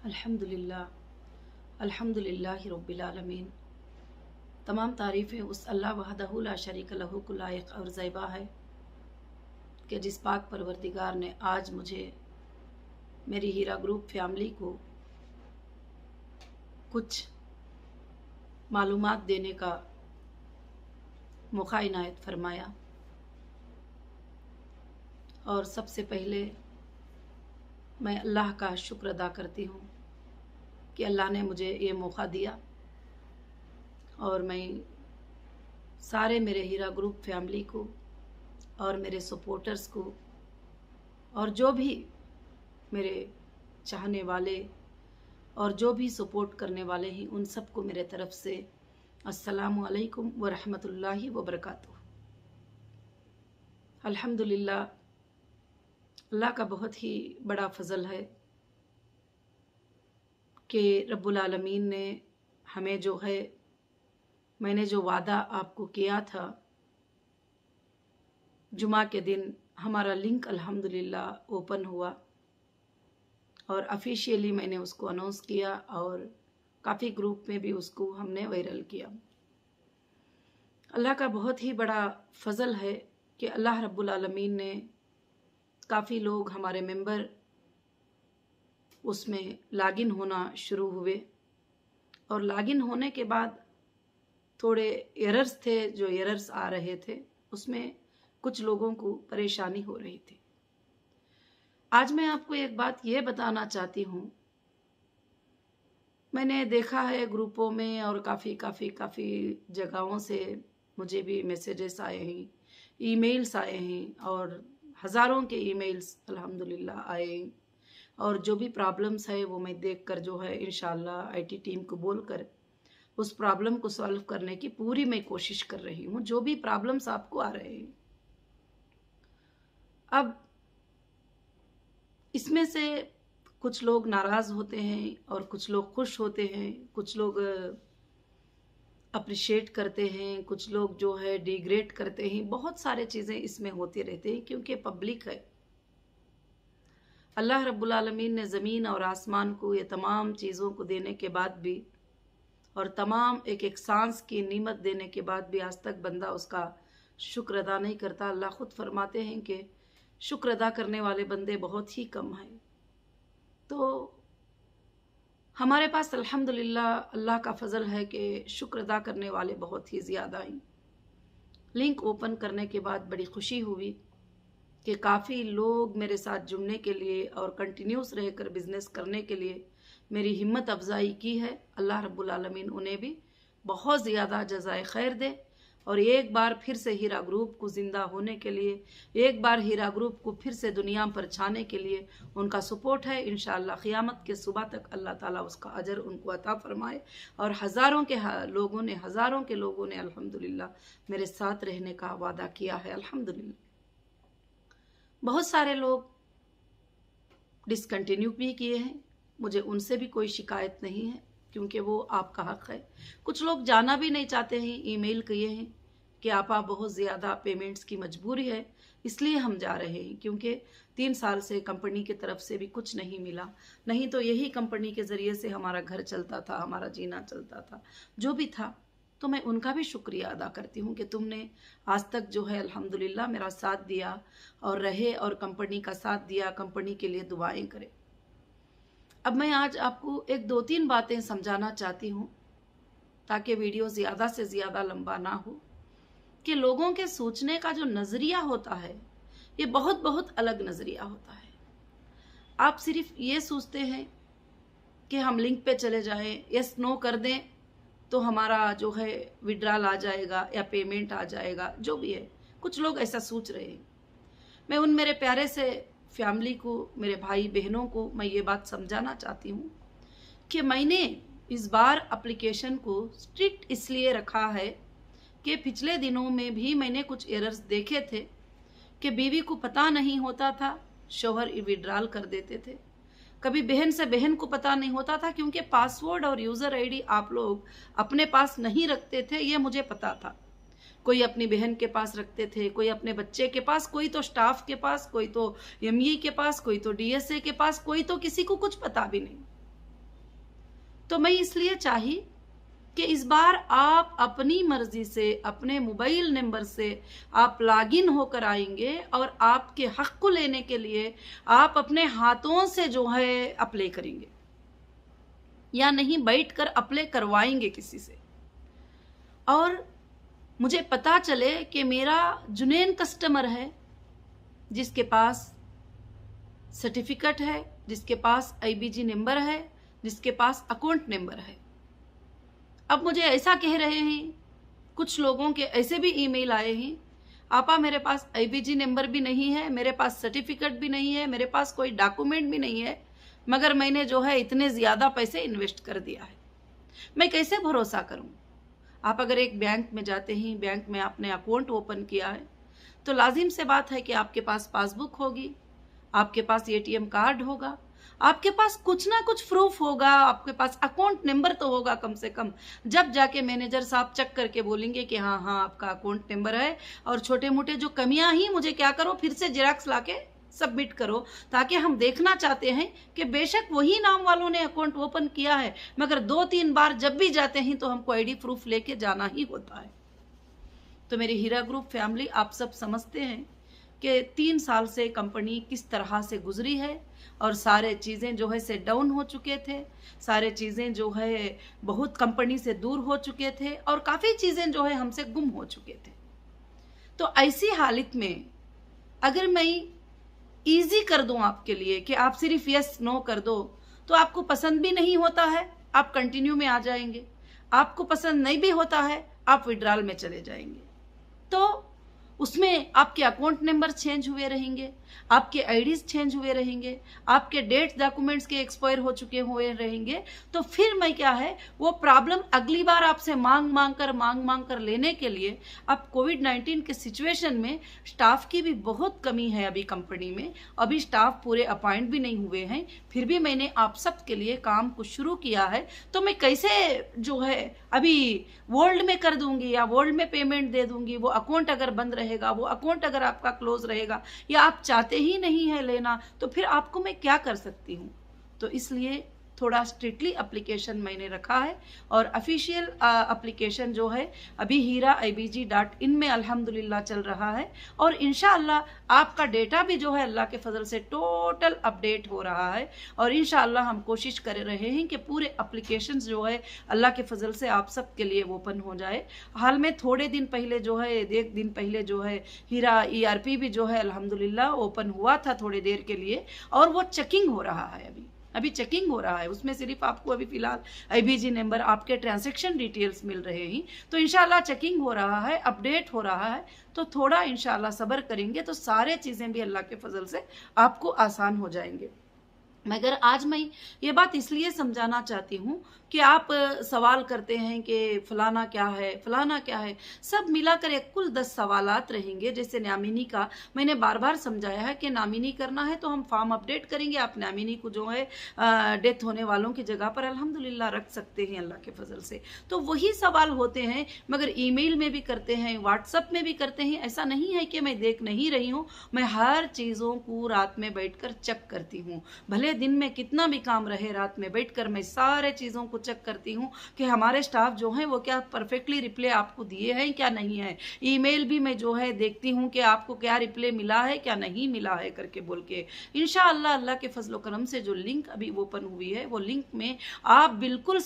अल्हम्दुलिल्लाह अल्हम्दुलिल्लाहि रब्बिल आलमीन। तमाम तारीफ़ें उस अल्लाह वहदहु ला शरीक लहू को लायक और ज़ैबा है कि जिस पाक परवरदिगार ने आज मुझे मेरी हीरा ग्रुप फैमिली को कुछ मालूमात देने का मौका इनायत फरमाया। और सबसे पहले मैं अल्लाह का शुक्र अदा करती हूँ कि अल्लाह ने मुझे ये मौका दिया और मैं सारे मेरे हीरा ग्रुप फैमिली को और मेरे सपोर्टर्स को और जो भी मेरे चाहने वाले और जो भी सपोर्ट करने वाले हैं उन सबको मेरे तरफ से अस्सलामु अलैकुम व रहमतुल्लाहि व बरकातुहू। अल्हम्दुलिल्लाह, अल्लाह का बहुत ही बड़ा फजल है कि रब्बुल आलमीन ने हमें जो है, मैंने जो वादा आपको किया था, जुमा के दिन हमारा लिंक अल्हम्दुलिल्लाह ओपन हुआ और ऑफिशियली मैंने उसको अनाउंस किया और काफ़ी ग्रुप में भी उसको हमने वायरल किया। अल्लाह का बहुत ही बड़ा फजल है कि अल्लाह रब्बुल आलमीन ने काफ़ी लोग हमारे मेंबर उसमें लॉगिन होना शुरू हुए और लॉगिन होने के बाद थोड़े एरर्स थे, जो एरर्स आ रहे थे उसमें कुछ लोगों को परेशानी हो रही थी। आज मैं आपको एक बात ये बताना चाहती हूँ, मैंने देखा है ग्रुपों में और काफ़ी जगहों से मुझे भी मैसेजेस आए हैं, ईमेल्स आए हैं और हज़ारों के ईमेल्स अल्हम्दुलिल्लाह आए हैं और जो भी प्रॉब्लम्स है वो मैं देखकर जो है इंशाल्लाह आईटी टीम को बोलकर उस प्रॉब्लम को सॉल्व करने की पूरी मैं कोशिश कर रही हूँ, जो भी प्रॉब्लम्स आपको आ रहे हैं। अब इसमें से कुछ लोग नाराज़ होते हैं और कुछ लोग खुश होते हैं, कुछ लोग अप्रिशिएट करते हैं, कुछ लोग जो है डिग्रेड करते हैं। बहुत सारे चीज़ें इसमें होती रहती हैं क्योंकि पब्लिक है। अल्लाह रब्बुल आलमीन ने ज़मीन और आसमान को ये तमाम चीज़ों को देने के बाद भी और तमाम एक सांस की नीमत देने के बाद भी आज तक बंदा उसका शुक्र अदा नहीं करता। अल्लाह खुद फरमाते हैं कि शुक्र अदा करने वाले बंदे बहुत ही कम हैं। तो हमारे पास अल्हम्दुलिल्लाह अल्लाह का फजल है कि शुक्र अदा करने वाले बहुत ही ज़्यादा हैं। लिंक ओपन करने के बाद बड़ी खुशी हुई कि काफ़ी लोग मेरे साथ जुड़ने के लिए और कंटिन्यूस रहकर बिजनेस करने के लिए मेरी हिम्मत अफजाई की है। अल्लाह रब्बुल आलमीन उन्हें भी बहुत ज़्यादा जज़ाए खैर दे और एक बार फिर से हीरा ग्रुप को ज़िंदा होने के लिए, एक बार हीरा ग्रुप को फिर से दुनिया पर छाने के लिए उनका सपोर्ट है। इंशाअल्लाह क़ियामत के सुबह तक अल्लाह ताला उसका अजर उनको अता फरमाए। और हज़ारों के लोगों ने अल्हम्दुलिल्लाह मेरे साथ रहने का वादा किया है। अल्हम्दुलिल्लाह, बहुत सारे लोग डिसकंटिन्यू भी किए हैं, मुझे उनसे भी कोई शिकायत नहीं है क्योंकि वो आपका हक है। कुछ लोग जाना भी नहीं चाहते हैं, ईमेल किए हैं कि आपा बहुत ज़्यादा पेमेंट्स की मजबूरी है इसलिए हम जा रहे हैं, क्योंकि 3 साल से कंपनी की तरफ से भी कुछ नहीं मिला, नहीं तो यही कंपनी के ज़रिए से हमारा घर चलता था, हमारा जीना चलता था, जो भी था। तो मैं उनका भी शुक्रिया अदा करती हूँ कि तुमने आज तक जो है अल्हम्दुलिल्लाह मेरा साथ दिया और रहे और कंपनी का साथ दिया, कंपनी के लिए दुआएं करें। अब मैं आज आपको 1-2-3 बातें समझाना चाहती हूँ ताकि वीडियो ज़्यादा से ज़्यादा लंबा ना हो, कि लोगों के सोचने का जो नज़रिया होता है ये बहुत अलग नज़रिया होता है। आप सिर्फ ये सोचते हैं कि हम लिंक पे चले जाएं, यस नो कर दें तो हमारा जो है विड्रॉल आ जाएगा या पेमेंट आ जाएगा, जो भी है। कुछ लोग ऐसा सोच रहे हैं। मैं उन मेरे प्यारे से फैमिली को, मेरे भाई बहनों को मैं ये बात समझाना चाहती हूँ कि मैंने इस बार एप्लीकेशन को स्ट्रिक्ट इसलिए रखा है कि पिछले दिनों में भी मैंने कुछ एरर्स देखे थे कि बीवी को पता नहीं होता था, शौहर विड्रॉल कर देते थे। कभी बहन से बहन को पता नहीं होता था क्योंकि पासवर्ड और यूज़र आईडी आप लोग अपने पास नहीं रखते थे, ये मुझे पता था। कोई अपनी बहन के पास रखते थे, कोई अपने बच्चे के पास, कोई तो स्टाफ के पास, कोई तो एमई के पास, कोई तो डीएसए के पास, कोई तो किसी को कुछ पता भी नहीं। तो मैं इसलिए चाही कि इस बार आप अपनी मर्जी से अपने मोबाइल नंबर से आप लॉगिन होकर आएंगे और आपके हक को लेने के लिए आप अपने हाथों से जो है अप्लाई करेंगे, या नहीं बैठकर अप्लाई करवाएंगे किसी से। और मुझे पता चले कि मेरा जुनैन कस्टमर है जिसके पास सर्टिफिकेट है, जिसके पास IBG नंबर है, जिसके पास अकाउंट नंबर है। अब मुझे ऐसा कह रहे हैं, कुछ लोगों के ऐसे भी ईमेल आए हैं, आपा मेरे पास IBG नंबर भी नहीं है, मेरे पास सर्टिफिकेट भी नहीं है, मेरे पास कोई डॉक्यूमेंट भी नहीं है, मगर मैंने जो है इतने ज्यादा पैसे इन्वेस्ट कर दिया है, मैं कैसे भरोसा करूं। आप अगर एक बैंक में जाते हैं, बैंक में आपने अकाउंट ओपन किया है, तो लाजिम से बात है कि आपके पास पासबुक होगी, आपके पास ATM कार्ड होगा, आपके पास कुछ ना कुछ प्रूफ होगा, आपके पास अकाउंट नंबर तो होगा कम से कम। जब जाके मैनेजर साहब चेक करके बोलेंगे कि हाँ हाँ आपका अकाउंट नंबर है, और छोटे मोटे जो कमियां ही मुझे क्या करो, फिर से जेरॉक्स लाके सबमिट करो, ताकि हम देखना चाहते हैं कि बेशक वही नाम वालों ने अकाउंट ओपन किया है, मगर 2-3 बार जब भी जाते हैं तो हमको ID प्रूफ लेके जाना ही होता है। तो मेरी हीरा ग्रुप फैमिली, आप सब समझते हैं कि 3 साल से कंपनी किस तरह से गुजरी है, और सारे चीज़ें जो है से डाउन हो चुके थे, सारे चीज़ें जो है बहुत कंपनी से दूर हो चुके थे, और काफ़ी चीज़ें जो है हमसे गुम हो चुके थे। तो ऐसी हालत में अगर मैं इजी कर दूं आपके लिए कि आप सिर्फ यस नो कर दो, तो आपको पसंद भी नहीं होता है, आप कंटिन्यू में आ जाएंगे, आपको पसंद नहीं भी होता है, आप विड्रॉल में चले जाएंगे। तो उसमें आपके अकाउंट नंबर चेंज हुए रहेंगे, आपके IDs चेंज हुए रहेंगे, आपके डेट डॉक्यूमेंट्स के एक्सपायर हो चुके हुए रहेंगे। तो फिर मैं क्या है, वो प्रॉब्लम अगली बार आपसे मांग मांग कर लेने के लिए, अब कोविड-19 के सिचुएशन में स्टाफ की भी बहुत कमी है अभी कंपनी में, अभी स्टाफ पूरे अपॉइंट भी नहीं हुए हैं, फिर भी मैंने आप सब के लिए काम को शुरू किया है। तो मैं कैसे जो है अभी वर्ल्ड में कर दूंगी या वर्ल्ड में पेमेंट दे दूंगी, वो अकाउंट अगर बंद रहेगा, वो अकाउंट अगर आपका क्लोज रहेगा, या आप चाहते ही नहीं है लेना, तो फिर आपको मैं क्या कर सकती हूँ। तो इसलिए थोड़ा स्ट्रिक्टली एप्लीकेशन मैंने रखा है, और ऑफिशियल एप्लीकेशन जो है अभी HIRA-IBG.in में अल्हम्दुलिल्लाह चल रहा है, और इंशाअल्लाह आपका डेटा भी जो है अल्लाह के फजल से टोटल अपडेट हो रहा है, और इंशाअल्लाह हम कोशिश कर रहे हैं कि पूरे एप्लीकेशन जो है अल्लाह के फजल से आप सब के लिए ओपन हो जाए। हाल में थोड़े दिन पहले जो है, 1 दिन पहले जो है हीरा ERP भी जो है अल्हम्दुलिल्लाह ओपन हुआ था थोड़ी देर के लिए, और वो चेकिंग हो रहा है, अभी चेकिंग हो रहा है। उसमें सिर्फ आपको अभी फिलहाल IBG नंबर, आपके ट्रांजैक्शन डिटेल्स मिल रहे हैं। तो इंशाल्लाह चेकिंग हो रहा है, अपडेट हो रहा है, तो थोड़ा इंशाल्लाह सब्र करेंगे तो सारे चीज़ें भी अल्लाह के फजल से आपको आसान हो जाएंगे। मगर आज मैं ये बात इसलिए समझाना चाहती हूँ कि आप सवाल करते हैं कि फलाना क्या है, फलाना क्या है, सब मिलाकर एक कुल 10 सवालात रहेंगे। जैसे नामिनी का मैंने बार बार समझाया है कि नामिनी करना है तो हम फॉर्म अपडेट करेंगे, आप नामिनी को जो है डेथ होने वालों की जगह पर अल्हम्दुलिल्लाह रख सकते हैं अल्लाह के फजल से। तो वही सवाल होते हैं, मगर ईमेल में भी करते हैं, व्हाट्सएप में भी करते हैं। ऐसा नहीं है कि मैं देख नहीं रही हूँ, मैं हर चीज़ों को रात में बैठकर चेक करती हूँ। भले दिन में कितना भी काम रहे, रात में बैठकर मैं सारे चीज़ों को चेक करती हूँ कि हमारे स्टाफ जो हैं वो क्या परफेक्टली रिप्लाई आपको दिए हैं क्या नहीं है। ईमेल भी मैं जो है देखती हूँ कि आपको क्या रिप्लाई मिला है क्या नहीं मिला है करके बोल के। इंशाअल्लाह अल्लाह के फजल करम से जो लिंक अभी ओपन हुई है, वो लिंक में आप बिल्कुल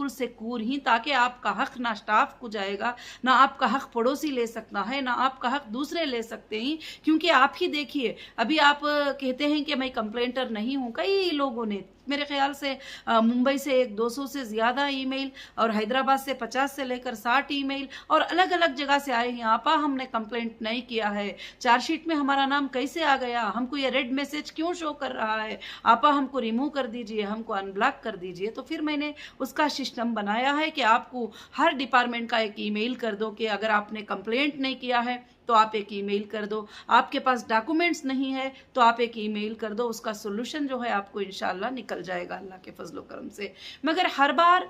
से कूर ही, ताकि आपका हक ना स्टाफ को जाएगा, ना आपका हक पड़ोसी ले सकता है, ना आपका हक दूसरे ले सकते हैं। क्योंकि आप ही देखिए, अभी आप कहते हैं कि मैं कंप्लेंटर नहीं हूँ, कई लोगों ने मेरे ख्याल से मुंबई से 200 से ज़्यादा ईमेल, और हैदराबाद से 50 से लेकर 60 ईमेल, और अलग अलग जगह से आए हैं। आपा हमने कंप्लेंट नहीं किया है, चार्जशीट में हमारा नाम कैसे आ गया, हमको ये रेड मैसेज क्यों शो कर रहा है, आपा हमको रिमूव कर दीजिए, हमको अनब्लॉक कर दीजिए। तो फिर मैंने उसका सिस्टम बनाया है कि आपको हर डिपार्टमेंट का एक ईमेल कर दो कि अगर आपने कंप्लेंट नहीं किया है तो आप एक ईमेल कर दो, आपके पास डॉक्यूमेंट्स नहीं है तो आप एक ईमेल कर दो, उसका सोल्यूशन जो है आपको इंशाल्लाह निकल जाएगा अल्लाह के फजलो करम से। मगर हर बार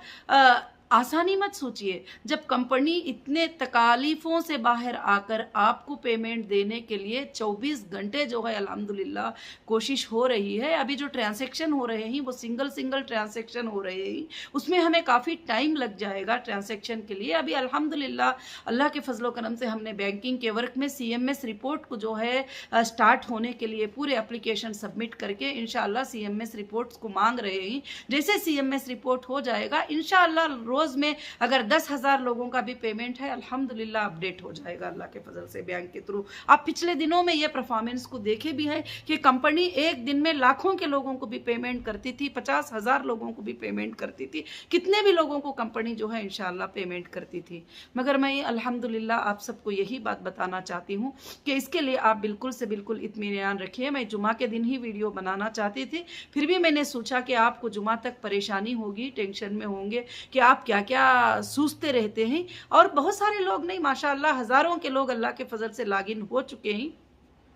आसानी मत सोचिए। जब कंपनी इतने तकालीफों से बाहर आकर आपको पेमेंट देने के लिए 24 घंटे जो है अल्हम्दुलिल्लाह कोशिश हो रही है। अभी जो ट्रांजैक्शन हो रहे हैं वो सिंगल ट्रांजैक्शन हो रहे हैं, उसमें हमें काफ़ी टाइम लग जाएगा ट्रांजैक्शन के लिए। अभी अल्हम्दुलिल्लाह अल्लाह के फजलो करम से हमने बैंकिंग के वर्क में CMS रिपोर्ट को जो है स्टार्ट होने के लिए पूरे एप्लीकेशन सबमिट करके इंशाअल्लाह CMS रिपोर्ट्स को मांग रहे हैं। जैसे CMS रिपोर्ट हो जाएगा इंशाअल्लाह रोज में अगर 10,000 लोगों का भी पेमेंट है अल्हम्दुलिल्लाह अपडेट हो जाएगा अल्लाह के फजल से बैंक के थ्रू। आप पिछले दिनों में ये परफॉर्मेंस को देखे भी है कि कंपनी एक दिन में लाखों के लोगों को भी पेमेंट करती थी, 50,000 लोगों को भी पेमेंट करती थी, कितने भी लोगों को कंपनी जो है इंशाअल्लाह पेमेंट करती थी। मगर मैं अल्हम्दुलिल्लाह आप सबको यही बात बताना चाहती हूँ कि इसके लिए आप बिल्कुल से बिल्कुल इत्मीनान रखिए। मैं जुमा के दिन ही वीडियो बनाना चाहती थी, फिर भी मैंने सोचा कि आपको जुमा तक परेशानी होगी, टेंशन में होंगे कि आप क्या क्या सोचते रहते हैं। और बहुत सारे लोग नहीं, माशाअल्लाह हजारों के लोग अल्लाह के फजल से लॉगिन हो चुके हैं।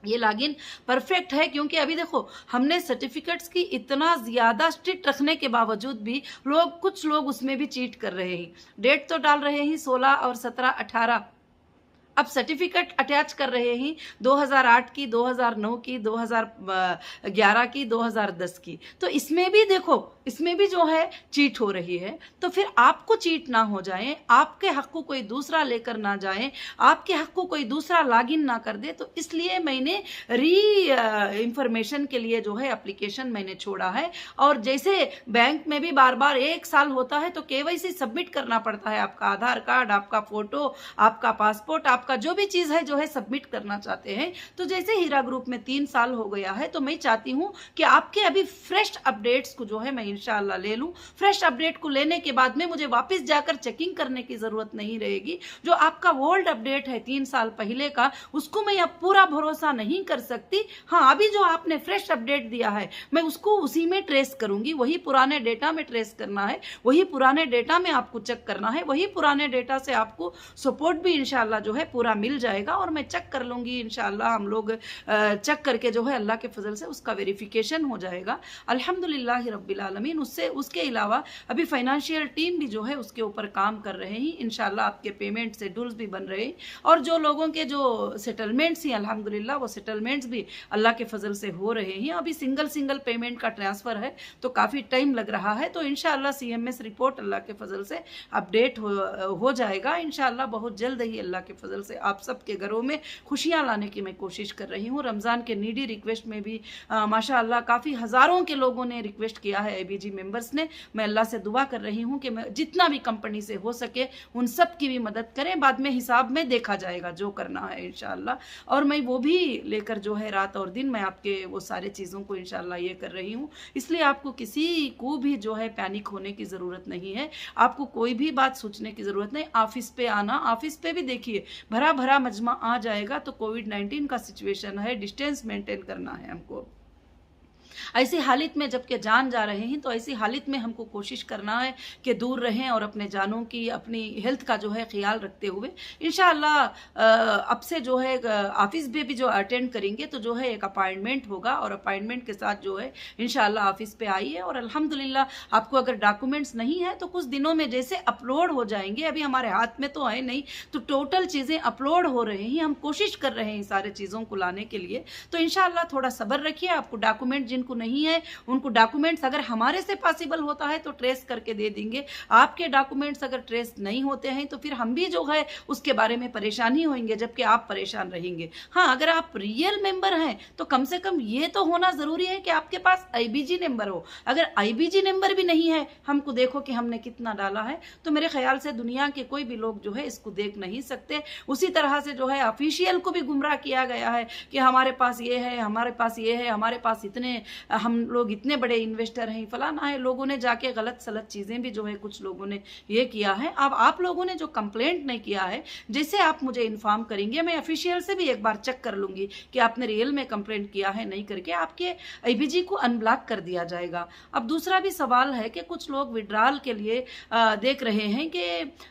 ये लॉगिन परफेक्ट है क्योंकि अभी देखो हमने सर्टिफिकेट्स की इतना ज़्यादा स्ट्रिक्ट रखने के बावजूद भी कुछ लोग उसमें भी चीट कर रहे हैं। डेट तो डाल रहे हैं 16 और 17, 18, अब सर्टिफिकेट अटैच कर रहे हैं 2008 की, 2009 की, 2011 की, 2010 की। तो इसमें भी देखो, इसमें भी जो है चीट हो रही है। तो फिर आपको चीट ना हो जाए, आपके हक को कोई दूसरा लेकर ना जाए, आपके हक को कोई दूसरा लॉगिन ना कर दे। तो इसलिए मैंने इंफॉर्मेशन के लिए जो है एप्लीकेशन मैंने छोड़ा है। और जैसे बैंक में भी बार बार 1 साल होता है तो KYC सबमिट करना पड़ता है, आपका आधार कार्ड, आपका फोटो, आपका पासपोर्ट, आपका जो भी चीज है जो है सबमिट करना चाहते हैं। तो जैसे हीरा ग्रुप में 3 साल हो गया है तो मैं चाहती हूं कि आपके अभी फ्रेश अपडेट्स को जो है मैं इंशाल्लाह ले लूं। फ्रेश अपडेट को लेने के बाद में मुझे वापस जाकर चेकिंग करने की जरूरत नहीं रहेगी। जो आपका ओल्ड अपडेट है 3 साल पहले का, उसको मैं अब पूरा भरोसा नहीं कर सकती। हाँ, अभी जो आपने फ्रेश अपडेट दिया है मैं उसको उसी में ट्रेस करूंगी, वही पुराने डेटा में ट्रेस करना है, वही पुराने डेटा में आपको चेक करना है, वही पुराने डेटा से आपको सपोर्ट भी इंशाल्लाह जो है पूरा मिल जाएगा। और मैं चेक कर लूंगी इंशाल्लाह, हम लोग चेक करके जो है अल्लाह के फजल से उसका वेरिफिकेशन हो जाएगा अल्हम्दुलिल्लाह रब्बिल आलमीन। उसके अलावा अभी फाइनेंशियल टीम भी जो है उसके ऊपर काम कर रहे हैं। इंशाल्लाह आपके पेमेंट शेड्यूल्स भी बन रहे हैं और जो लोगों के जो सेटलमेंट्स हैं अल्हम्दुलिल्लाह वो सेटलमेंट्स भी अल्लाह के फजल से हो रहे हैं। अभी सिंगल पेमेंट का ट्रांसफर है तो काफी टाइम लग रहा है। तो इंशाल्लाह CMS रिपोर्ट अल्लाह के फजल से अपडेट हो जाएगा इंशाल्लाह बहुत जल्द ही। अल्लाह के फजल से आप सबके घरों में खुशियां लाने की मैं कोशिश कर रही हूँ। रमजान के नीडी रिक्वेस्ट में भी माशाअल्लाह काफी हजारों के लोगों ने रिक्वेस्ट किया है, ABG मेंबर्स ने। मैं अल्लाह से दुआ कर रही हूँ कि मैं जितना भी कंपनी से हो सके उन सब की भी मदद करें। बाद में हिसाब में देखा जाएगा जो करना है इंशाअल्लाह। और मैं वो भी लेकर जो है रात और दिन मैं आपके वो सारे चीज़ों को इंशाअल्लाह ये कर रही हूँ। इसलिए आपको किसी को भी जो है पैनिक होने की ज़रूरत नहीं है, आपको कोई भी बात सोचने की ज़रूरत नहीं। ऑफिस पे आना, ऑफिस पे भी देखिए भरा मजमा आ जाएगा तो कोविड-19 का सिचुएशन है, डिस्टेंस मेंटेन करना है हमको। ऐसी हालत में जबकि जान जा रहे हैं तो ऐसी हालत में हमको कोशिश करना है कि दूर रहें और अपने जानों की, अपनी हेल्थ का जो है ख्याल रखते हुए इंशाअल्लाह अब से जो है ऑफिस में भी जो अटेंड करेंगे तो जो है एक अपॉइंटमेंट होगा और अपॉइंटमेंट के साथ जो है इंशाअल्लाह ऑफिस पे आइए। और अल्हम्दुलिल्लाह आपको अगर डॉक्यूमेंट्स नहीं है तो कुछ दिनों में जैसे अपलोड हो जाएंगे, अभी हमारे हाथ में तो है नहीं, तो टोटल चीज़ें अपलोड हो रही हैं, हम कोशिश कर रहे हैं सारे चीज़ों को लाने के लिए। तो इंशाअल्लाह थोड़ा सब्र रखिए। आपको डॉक्यूमेंट जिनको नहीं है उनको डॉक्यूमेंट्स अगर हमारे से पॉसिबल होता है तो ट्रेस करके दे देंगे। आपके डॉक्यूमेंट्स अगर ट्रेस नहीं होते हैं तो फिर हम भी जो है उसके बारे में परेशान ही होंगे, जबकि आप परेशान रहेंगे। हाँ, अगर आप रियल मेंबर हैं तो कम से कम ये तो होना जरूरी है कि आपके पास IBG नंबर हो। अगर IBG नंबर भी नहीं है, हमको देखो कि हमने कितना डाला है, तो मेरे ख्याल से दुनिया के कोई भी लोग जो है इसको देख नहीं सकते। उसी तरह से जो है ऑफिशियल को भी गुमराह किया गया है कि हमारे पास ये है, हमारे पास ये है, हमारे पास इतने, हम लोग इतने बड़े इन्वेस्टर हैं, फलाना है। लोगों ने जाके गलत सलत चीजें भी जो है कुछ लोगों ने ये किया है। अब आप लोगों ने जो कंप्लेंट नहीं किया है, जैसे आप मुझे इन्फॉर्म करेंगे मैं ऑफिशियल से भी एक बार चेक कर लूंगी कि आपने रियल में कंप्लेंट किया है, नहीं करके आपके IBG को अनब्लॉक कर दिया जाएगा। अब दूसरा भी सवाल है कि कुछ लोग विड्रॉल के लिए देख रहे हैं कि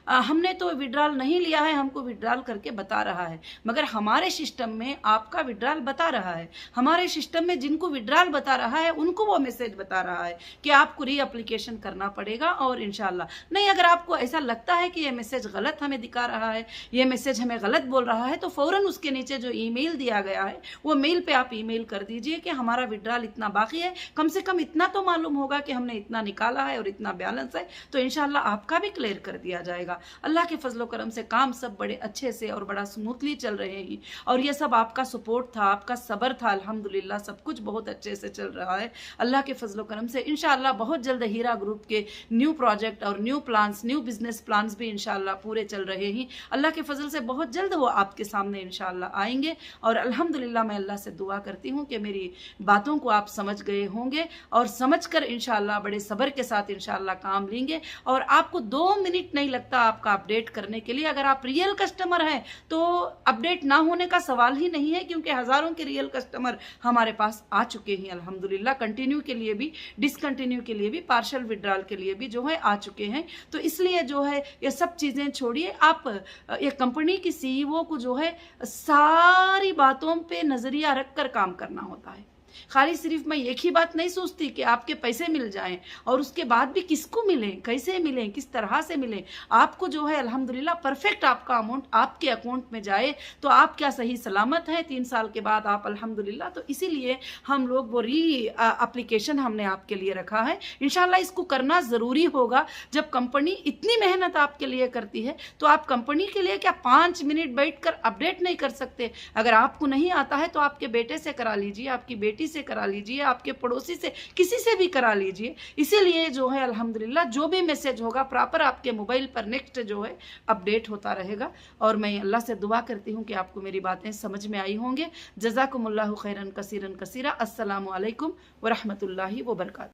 हमने तो विड्रॉल नहीं लिया है, हमको विड्रॉल करके बता रहा है, मगर हमारे सिस्टम में आपका विड्रॉल बता रहा है। हमारे सिस्टम में जिनको विड्रॉल बता रहा रहा है उनको वो मैसेज बता रहा है कि आपको री एप्लीकेशन करना पड़ेगा। और इंशाल्लाह नहीं, अगर आपको ऐसा लगता है कि ये मैसेज गलत हमें दिखा रहा है, ये मैसेज हमें गलत बोल रहा है, तो फौरन उसके नीचे जो ईमेल दिया गया है वो मेल पे आप ईमेल कर दीजिए कि हमारा विड्रॉल इतना बाकी है, कम से कम इतना तो मालूम होगा कि हमने इतना निकाला है और इतना बैलेंस है, तो इंशाल्लाह आपका भी क्लियर कर दिया जाएगा। अल्लाह के फजलो करम से काम सब बड़े अच्छे से और बड़ा स्मूथली चल रहे हैं और ये सब आपका सपोर्ट था, आपका सब्र था, अल्हम्दुलिल्लाह सब कुछ बहुत अच्छे से चल रहा है अल्लाह के फजलो करम से। इंशाल्लाह बहुत जल्द हीरा ग्रुप के न्यू प्रोजेक्ट और new plans, new business plans भी इंशाल्लाह पूरे चल रहे हैं। अल्लाह के फजल से बहुत जल्द वो आपके सामने इंशाल्लाह आएंगे और अल्हम्दुलिल्लाह मैं अल्लाह से दुआ करती हूँ कि मेरी बातों को आप समझ गए होंगे और समझकर इंशाल्लाह बड़े सब्र के साथ इंशाल्लाह काम लेंगे और आपको 2 मिनट नहीं लगता आपका अपडेट करने के लिए। अगर आप रियल कस्टमर हैं तो अपडेट ना होने का सवाल ही नहीं है, क्योंकि हजारों के रियल कस्टमर हमारे पास आ चुके हैं अल्हम्दुलिल्लाह, कंटिन्यू के लिए भी, डिसकंटिन्यू के लिए भी, पार्शियल विड्रॉल के लिए भी जो है आ चुके हैं। तो इसलिए जो है ये सब चीजें छोड़िए, आप एक कंपनी की सीईओ को जो है सारी बातों पे नजरिया रखकर काम करना होता है। खाली सिर्फ मैं एक ही बात नहीं सोचती कि आपके पैसे मिल जाएं और उसके बाद भी किसको मिलें, कैसे मिलें, किस तरह से मिलें। आपको जो है अल्हम्दुलिल्लाह परफेक्ट आपका अमाउंट आपके अकाउंट में जाए तो आप क्या सही सलामत हैं 3 साल के बाद आप अल्हम्दुलिल्लाह। तो इसीलिए हम लोग वो री एप्लीकेशन हमने आपके लिए रखा है। इंशाल्लाह इसको करना ज़रूरी होगा। जब कंपनी इतनी मेहनत आपके लिए करती है तो आप कंपनी के लिए क्या 5 मिनट बैठकर अपडेट नहीं कर सकते? अगर आपको नहीं आता है तो आपके बेटे से करा लीजिए, आपकी बेटी से करा लीजिए, आपके पड़ोसी से, किसी से भी करा लीजिए। इसीलिए जो है अल्हम्दुलिल्लाह जो भी मैसेज होगा प्रॉपर आपके मोबाइल पर नेक्स्ट जो है अपडेट होता रहेगा। और मैं अल्लाह से दुआ करती हूँ कि आपको मेरी बातें समझ में आई होंगे। जज़ाकुमुल्लाहु खैरन कसीरन कसीरा। अस्सलामु अलैकुम व रहमतुल्लाहि व बरकातहू।